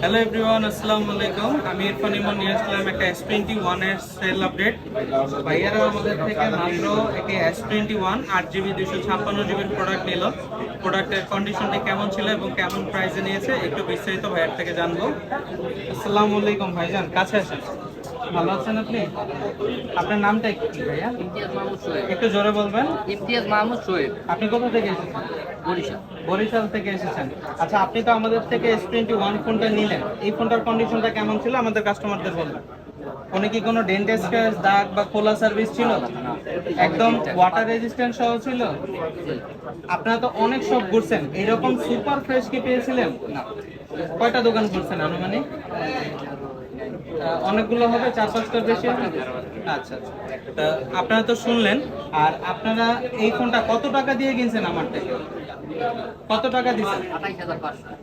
Hello everyone, আসসালামু আলাইকুম। আমি ইরফান ইমন নিয়ে আসলাম একটা S21 এর সেল আপডেট। ভাইয়ারা আমাদের থেকে মাত্র একটা S21 8GB 256GB প্রোডাক্ট নিল। প্রোডাক্টের কন্ডিশনটি কেমন ছিল এবং কেমন প্রাইসে নিয়েছে একটু বিস্তারিত ভাইয়ার থেকে জানবো। আসসালামু আলাইকুম ভাইজান, কাছে আসেন। ভালো আছেন আপনি? আপনার নামটা কি ভাইয়া? ইমতিয়াজ মাহমুদ সোহেব। একটু জোরে বলবেন। ইমতিয়াজ মাহমুদ সোহেব, আপনি কোথা থেকে এসেছেন? বরিশাল। বরিশাল থেকে এসেছেন। আচ্ছা, আপনি তো আমাদের থেকে S21 ফোনটা নিলেন, এই ফোনটার কন্ডিশনটা কেমন ছিল আমাদের কাস্টমারদের বলবেন। ফোনে কি কোনো ডেন্ট স্ক্র্যাচ, দাগ বা খোলা সার্ভিস ছিল? একদম ওয়াটার রেজিস্ট্যান্ট সহ ছিল? আপনারা তো অনেক শপ ঘুরছেন, এরকম সুপার ফ্রেশ কি পেয়েছিলেন? না। কয়টা দোকান ঘুরছেন আনুমানিক? অনেকগুলো হবে, 4-5টার বেশি হবে। আচ্ছা আচ্ছা। তা আপনারা তো শুনলেন। আর আপনারা এই ফোনটা কত টাকা দিয়ে কিনছেন আমার থেকে? কত টাকা দিচ্ছেন? 28,500।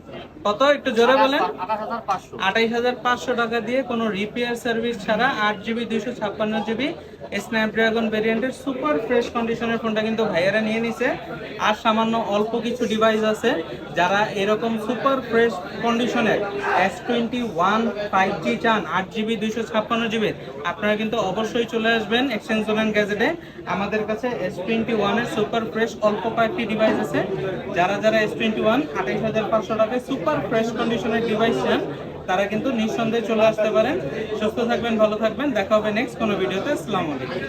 কত, একটু জোরে বলেন। 28,500। 28,500 টাকা দিয়ে কোনো রিপেয়ার সার্ভিস ছাড়া 8GB 256GB স্ন্যাপড্রাগন ভেরিয়েন্টের সুপার ফ্রেশ কন্ডিশনের ফোনটা কিন্তু ভাইয়ারা নিয়ে নিছে। আর সামান্য অল্প কিছু ডিভাইস আছে, যারা এরকম সুপার ফ্রেশ কন্ডিশনের S21 5G চান 8GB 256GB, আপনারা কিন্তু অবশ্যই চলে আসবেন এক্সচেঞ্জ জোন গ্যাজেটে। আমাদের কাছে S21 এর সুপার ফ্রেশ অল্প কয়েকটি ডিভাইস আছে। যারা S21 28,500 টাকায় সুপার ফ্রেশ কন্ডিশনের ডিভাইস চান, তারা কিন্তু নিঃসন্দেহে চলে আসতে পারেন। সুস্থ থাকবেন, ভালো থাকবেন, দেখা হবে নেক্সট কোনো ভিডিওতে। আসসালামু আলাইকুম।